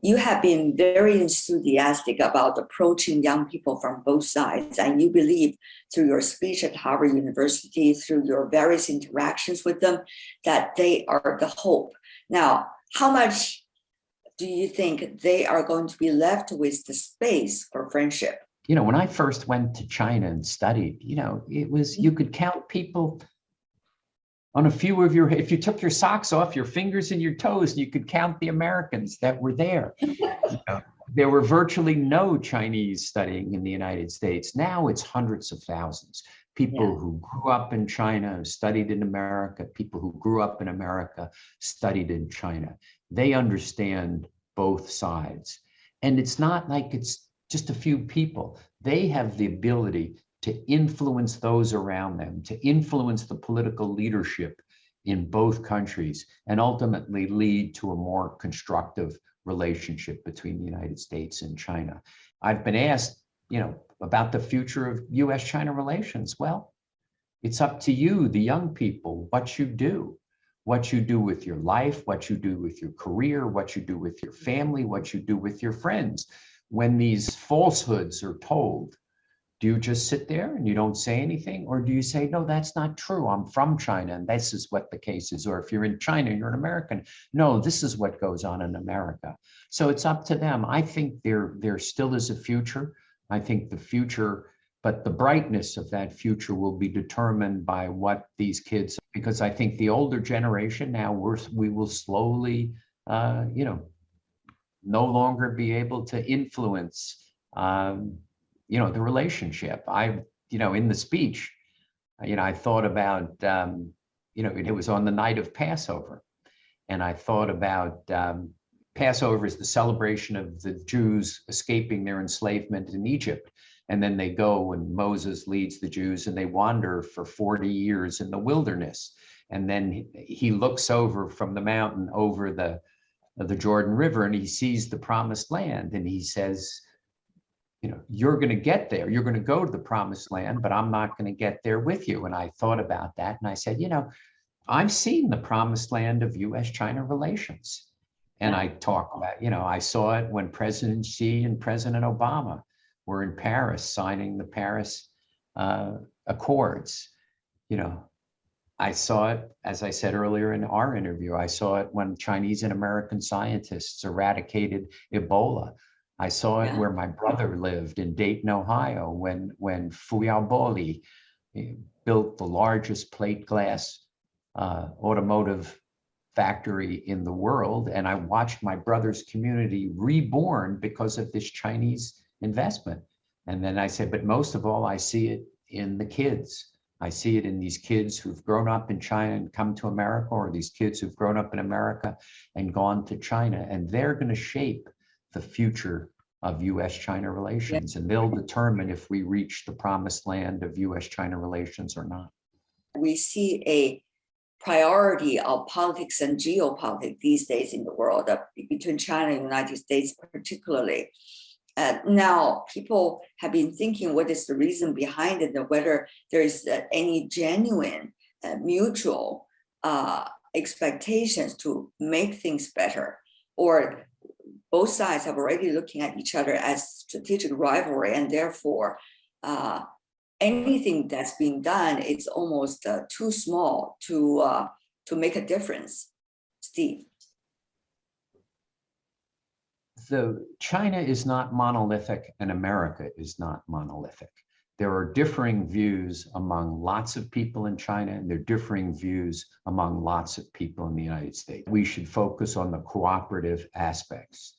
you have been very enthusiastic about approaching young people from both sides, and you believe through your speech at Harvard University, through your various interactions with them, that they are the hope. Now, how much do you think they are going to be left with the space for friendship? You know, when I first went to China and studied, you know, it was, you could count people on a few of your, if you took your socks off, your fingers and your toes, you could count the Americans that were there. You know, there were virtually no Chinese studying in the United States. Now it's hundreds of thousands. People who grew up in China, studied in America, people who grew up in America, studied in China. They understand both sides. And it's not like it's just a few people. They have the ability to influence those around them, to influence the political leadership in both countries, and ultimately lead to a more constructive relationship between the United States and China. I've been asked, you know, about the future of US-China relations. Well, it's up to you, the young people, what you do with your life, what you do with your career, what you do with your family, what you do with your friends. When these falsehoods are told, do you just sit there and you don't say anything? Or do you say, no, that's not true. I'm from China and this is what the case is. Or if you're in China, you're an American. No, this is what goes on in America. So it's up to them. I think there still is a future. I think the future, but the brightness of that future will be determined by what these kids, because I think the older generation now, we will slowly, you know, no longer be able to influence, you know, the relationship. You know, in the speech, you know, I thought about, you know, it was on the night of Passover. And I thought about Passover is the celebration of the Jews escaping their enslavement in Egypt. And then they go and Moses leads the Jews and they wander for 40 years in the wilderness. And then he looks over from the mountain over the Jordan River and he sees the promised land. And he says, you know, you're going to get there. You're going to go to the promised land, but I'm not going to get there with you. And I thought about that. And I said, you know, I've seen the promised land of US-China relations. And I talk about, you know, I saw it when President Xi and President Obama were in Paris signing the Paris Accords. You know, I saw it, as I said earlier in our interview, I saw it when Chinese and American scientists eradicated Ebola. I saw it where my brother lived in Dayton, Ohio, when Fuyao built the largest plate glass automotive factory in the world. And I watched my brother's community reborn because of this Chinese investment. And then I said, but most of all, I see it in the kids. I see it in these kids who've grown up in China and come to America, or these kids who've grown up in America and gone to China. And they're going to shape the future of US-China relations. And they'll determine if we reach the promised land of US-China relations or not. We see a priority of politics and geopolitics these days in the world, between China and the United States particularly. Now, people have been thinking what is the reason behind it and whether there is any genuine mutual expectations to make things better, or both sides have already looking at each other as strategic rivalry, and therefore anything that's being done, it's almost too small to make a difference. Steve. China is not monolithic and America is not monolithic. There are differing views among lots of people in China, and there are differing views among lots of people in the United States. We should focus on the cooperative aspects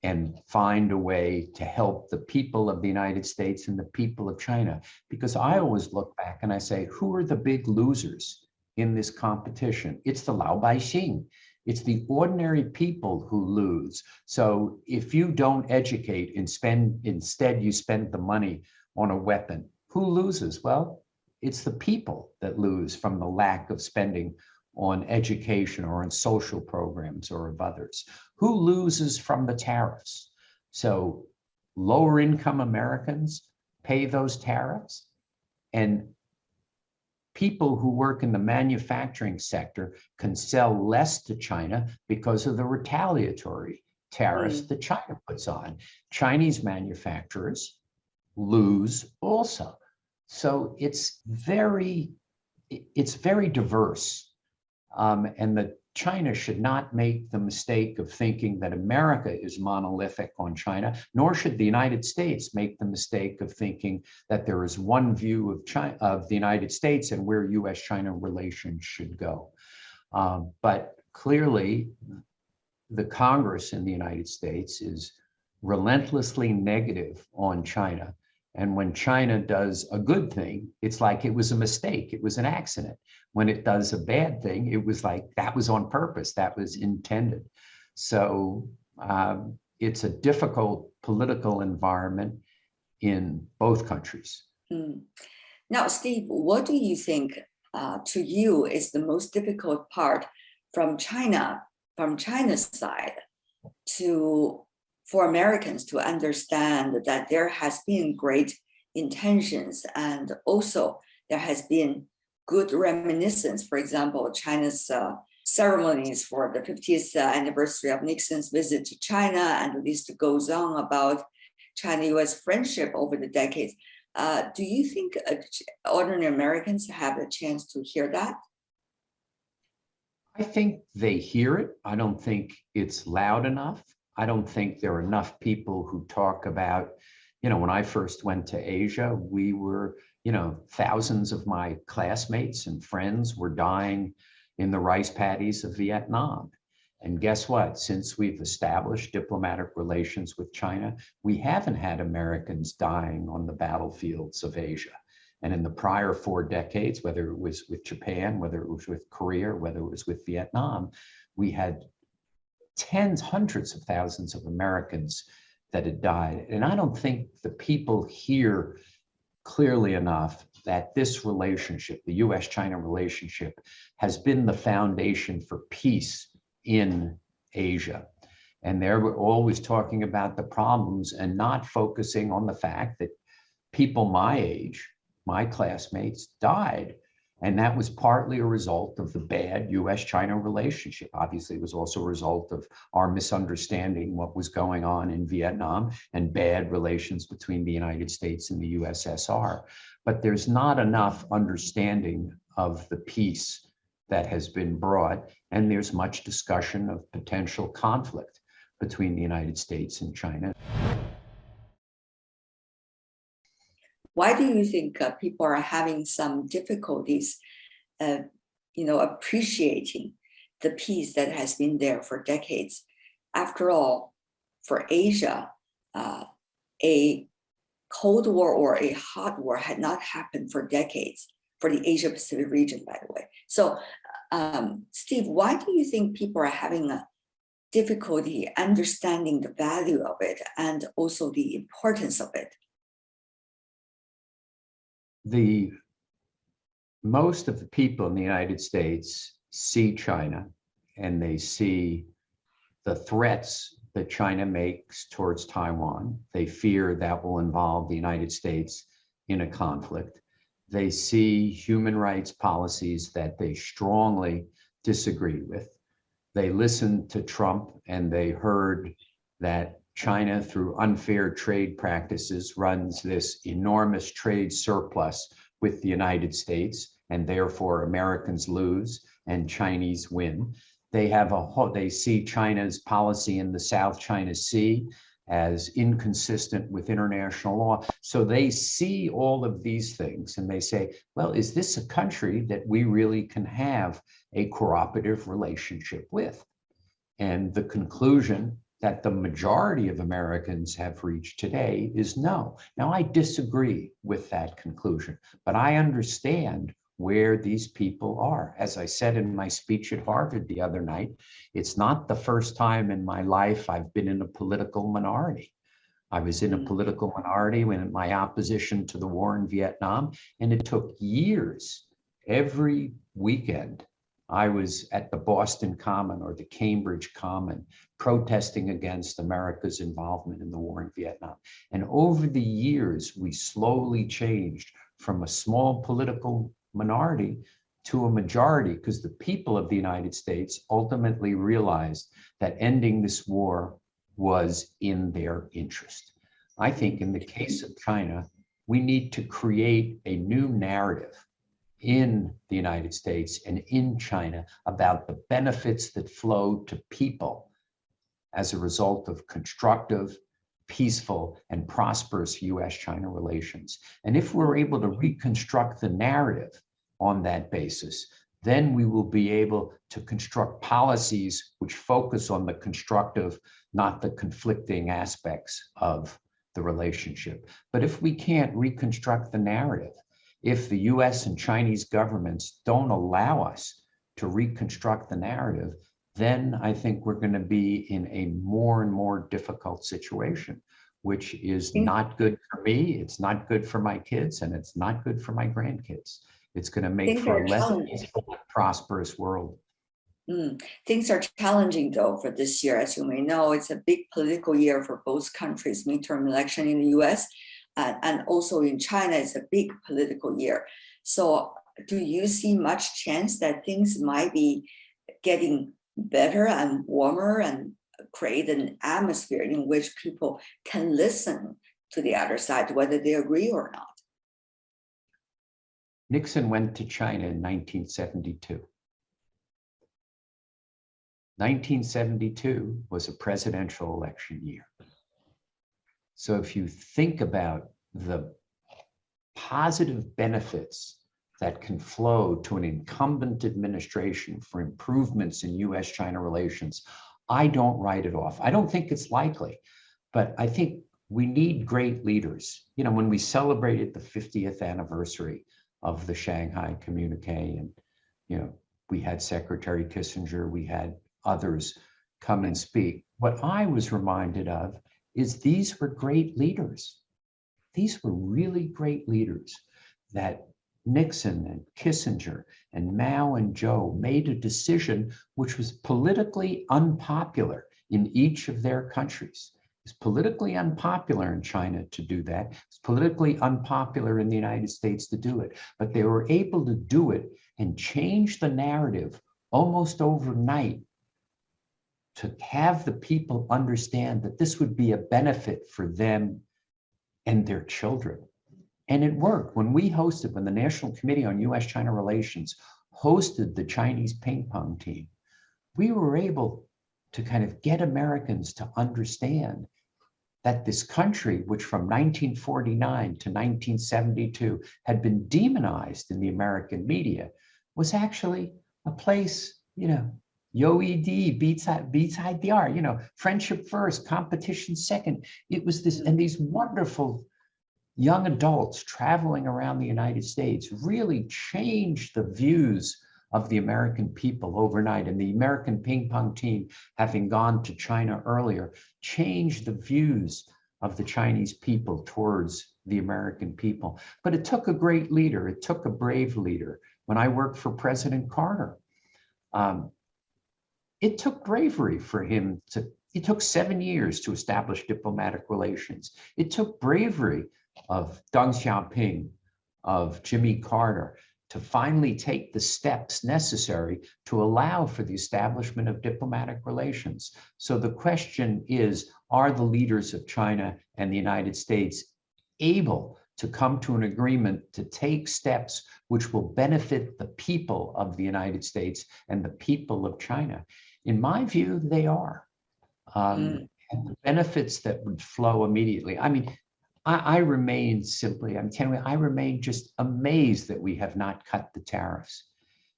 and find a way to help the people of the United States and the people of China. Because I always look back and I say, who are the big losers in this competition? It's the Laobaixing. It's the ordinary people who lose. So if you don't educate and instead you spend the money on a weapon, who loses? Well, it's the people that lose from the lack of spending on education or on social programs or of others. Who loses from the tariffs? So lower income Americans pay those tariffs, and people who work in the manufacturing sector can sell less to China because of the retaliatory tariffs that China puts on. Chinese manufacturers lose also. So it's very diverse. And that China should not make the mistake of thinking that America is monolithic on China, nor should the United States make the mistake of thinking that there is one view of China, of the United States, and where US-China relations should go. But clearly, the Congress in the United States is relentlessly negative on China. And when China does a good thing, it's like it was a mistake, it was an accident. When it does a bad thing, it was like that was on purpose, that was intended. So it's a difficult political environment in both countries. Now, Steve, what do you think to you is the most difficult part from China's side for Americans to understand that there has been great intentions, and also there has been good reminiscence? For example, China's ceremonies for the 50th anniversary of Nixon's visit to China, and the list goes on about China-U.S. friendship over the decades. Do you think ordinary Americans have a chance to hear that? I think they hear it. I don't think it's loud enough. I don't think there are enough people who talk about, when I first went to Asia, we were, thousands of my classmates and friends were dying in the rice paddies of Vietnam. And guess what? Since we've established diplomatic relations with China, we haven't had Americans dying on the battlefields of Asia. And in the prior 4 decades, whether it was with Japan, whether it was with Korea, whether it was with Vietnam, we had tens, hundreds of thousands of Americans that had died. And I don't think the people hear clearly enough that this relationship, the US-China relationship, has been the foundation for peace in Asia. And they're always talking about the problems and not focusing on the fact that people my age, my classmates, died. And that was partly a result of the bad US-China relationship. Obviously, it was also a result of our misunderstanding what was going on in Vietnam and bad relations between the United States and the USSR. But there's not enough understanding of the peace that has been brought, and there's much discussion of potential conflict between the United States and China. Why do you think people are having some difficulties, appreciating the peace that has been there for decades? After all, for Asia, a Cold War or a hot war had not happened for decades, for the Asia Pacific region, by the way. So, Steve, why do you think people are having a difficulty understanding the value of it and also the importance of it? Most of the people in the United States see China, and they see the threats that China makes towards Taiwan. They fear that will involve the United States in a conflict. They see human rights policies that they strongly disagree with. They listened to Trump, and they heard that China, through unfair trade practices, runs this enormous trade surplus with the United States, and therefore Americans lose and Chinese win. They see China's policy in the South China Sea as inconsistent with international law. So they see all of these things and they say, well, is this a country that we really can have a cooperative relationship with? And the conclusion that the majority of Americans have reached today is no. Now, I disagree with that conclusion, but I understand where these people are. As I said in my speech at Harvard the other night, it's not the first time in my life I've been in a political minority. I was in a political minority when in my opposition to the war in Vietnam, and it took years. Every weekend, I was at the Boston Common or the Cambridge Common protesting against America's involvement in the war in Vietnam. And over the years, we slowly changed from a small political minority to a majority, because the people of the United States ultimately realized that ending this war was in their interest. I think in the case of China, we need to create a new narrative in the United States and in China about the benefits that flow to people as a result of constructive, peaceful, and prosperous US-China relations. And if we're able to reconstruct the narrative on that basis, then we will be able to construct policies which focus on the constructive, not the conflicting aspects of the relationship. But if we can't reconstruct the narrative, if the US and Chinese governments don't allow us to reconstruct the narrative, then I think we're going to be in a more and more difficult situation, which is not good for me, it's not good for my kids, and it's not good for my grandkids. It's going to make for a less peaceful, prosperous world. Things are challenging, though, for this year. As you may know, it's a big political year for both countries, midterm election in the US and also in China, it's a big political year. So do you see much chance that things might be getting better and warmer and create an atmosphere in which people can listen to the other side, whether they agree or not? Nixon went to China in 1972. 1972 was a presidential election year. So if you think about the positive benefits that can flow to an incumbent administration for improvements in US-China relations, I don't write it off. I don't think it's likely, but I think we need great leaders. You know, when we celebrated the 50th anniversary of the Shanghai Communique, and, you know, we had Secretary Kissinger, we had others come and speak. What I was reminded of is these were great leaders. These were really great leaders that Nixon and Kissinger and Mao and Zhou made a decision which was politically unpopular in each of their countries. It's politically unpopular in China to do that. It's politically unpopular in the United States to do it. But they were able to do it and change the narrative almost overnight to have the people understand that this would be a benefit for them and their children. And it worked. When the National Committee on US-China Relations hosted the Chinese ping pong team, we were able to kind of get Americans to understand that this country, which from 1949 to 1972 had been demonized in the American media, was actually a place, you know, Yo-ED beats IDR, you know, friendship first, competition second. It was this, and these wonderful young adults traveling around the United States really changed the views of the American people overnight. And the American ping pong team, having gone to China earlier, changed the views of the Chinese people towards the American people. But it took a great leader. It took a brave leader. When I worked for President Carter, it took bravery for him to, it took 7 years to establish diplomatic relations. It took bravery of Deng Xiaoping, of Jimmy Carter, to finally take the steps necessary to allow for the establishment of diplomatic relations. So the question is, are the leaders of China and the United States able to come to an agreement to take steps which will benefit the people of the United States and the people of China? In my view, they are. And the benefits that would flow immediately. I mean, I remain simply, I'm telling you, I remain just amazed that we have not cut the tariffs.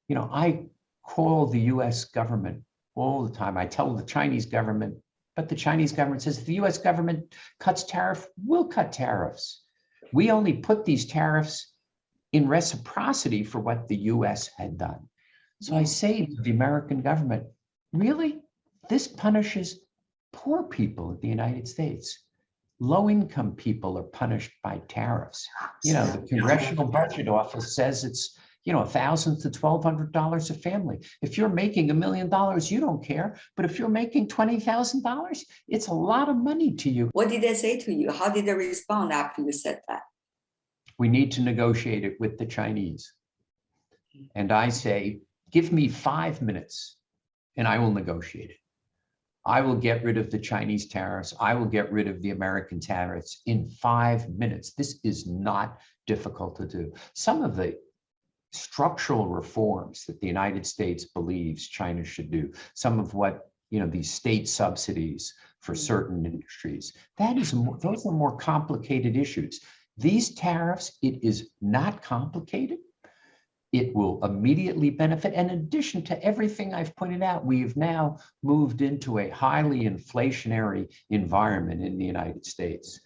You know, I call the US government all the time. I tell the Chinese government, but the Chinese government says, if the US government cuts tariff, we'll cut tariffs. We only put these tariffs in reciprocity for what the US had done. So I say to the American government, really? This punishes poor people in the United States. Low-income people are punished by tariffs. You know, the Congressional Budget Office says it's, you know, $1,000 to $1,200 a family. If you're making $1 million, you don't care. But if you're making $20,000, it's a lot of money to you. What did they say to you? How did they respond after you said that? We need to negotiate it with the Chinese. And I say, give me 5 minutes and I will negotiate it. I will get rid of the Chinese tariffs. I will get rid of the American tariffs in 5 minutes. This is not difficult to do. Some of the structural reforms that the United States believes China should do, some of what, these state subsidies for certain industries, those are more complicated issues. These tariffs, it is not complicated. It will immediately benefit. And in addition to everything I've pointed out, we have now moved into a highly inflationary environment in the United States.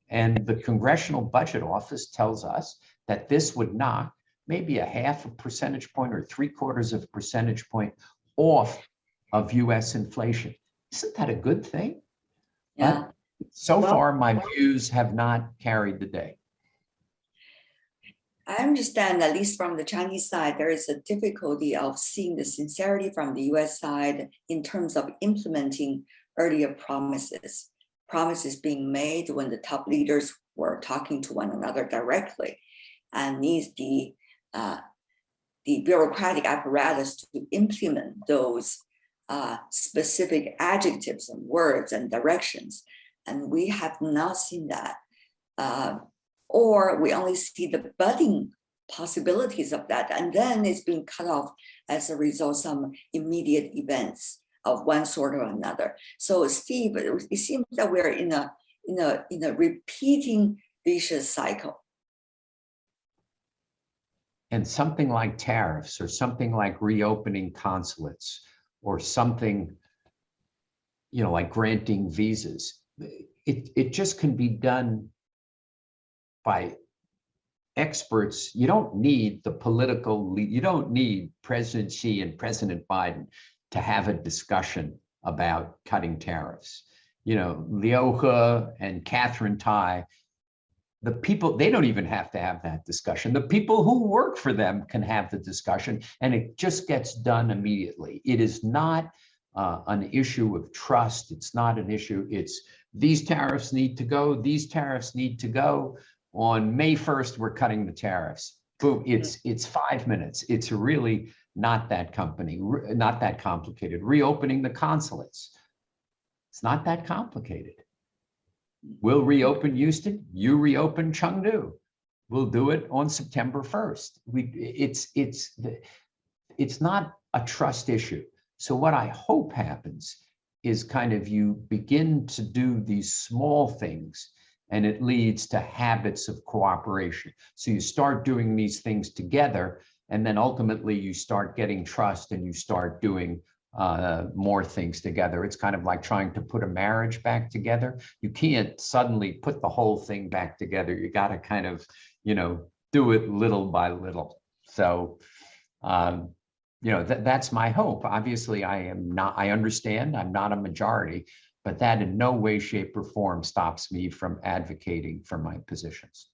And the Congressional Budget Office tells us that this would knock maybe a 0.5 percentage point or 0.75 percentage point off of US inflation. Isn't that a good thing? Yeah. But so far, my views have not carried the day. I understand, at least from the Chinese side, there is a difficulty of seeing the sincerity from the US side in terms of implementing earlier promises being made when the top leaders were talking to one another directly, and needs the bureaucratic apparatus to implement those specific adjectives and words and directions. And we have not seen that. Or we only see the budding possibilities of that, and then it's being cut off as a result of some immediate events of one sort or another. So, Steve, it seems that we're in a repeating vicious cycle. And something like tariffs, or something like reopening consulates, or something, like granting visas, it just can be done by experts. You don't need the political, you don't need President Xi and President Biden to have a discussion about cutting tariffs. Liu He and Catherine Tai, the people, they don't even have to have that discussion. The people who work for them can have the discussion, and it just gets done immediately. It is not an issue of trust. It's not an issue. It's these tariffs need to go. These tariffs need to go. On May 1st, we're cutting the tariffs. Boom, it's 5 minutes. It's really not that complicated. Reopening the consulates, it's not that complicated. We'll reopen Houston, you reopen Chengdu. We'll do it on September 1st. It's not a trust issue. So what I hope happens is kind of you begin to do these small things, and it leads to habits of cooperation. So you start doing these things together, and then ultimately you start getting trust, and you start doing more things together. It's kind of like trying to put a marriage back together. You can't suddenly put the whole thing back together. You got to kind of, do it little by little. So, that's my hope. Obviously, I understand I'm not a majority, but that in no way, shape, or form stops me from advocating for my positions.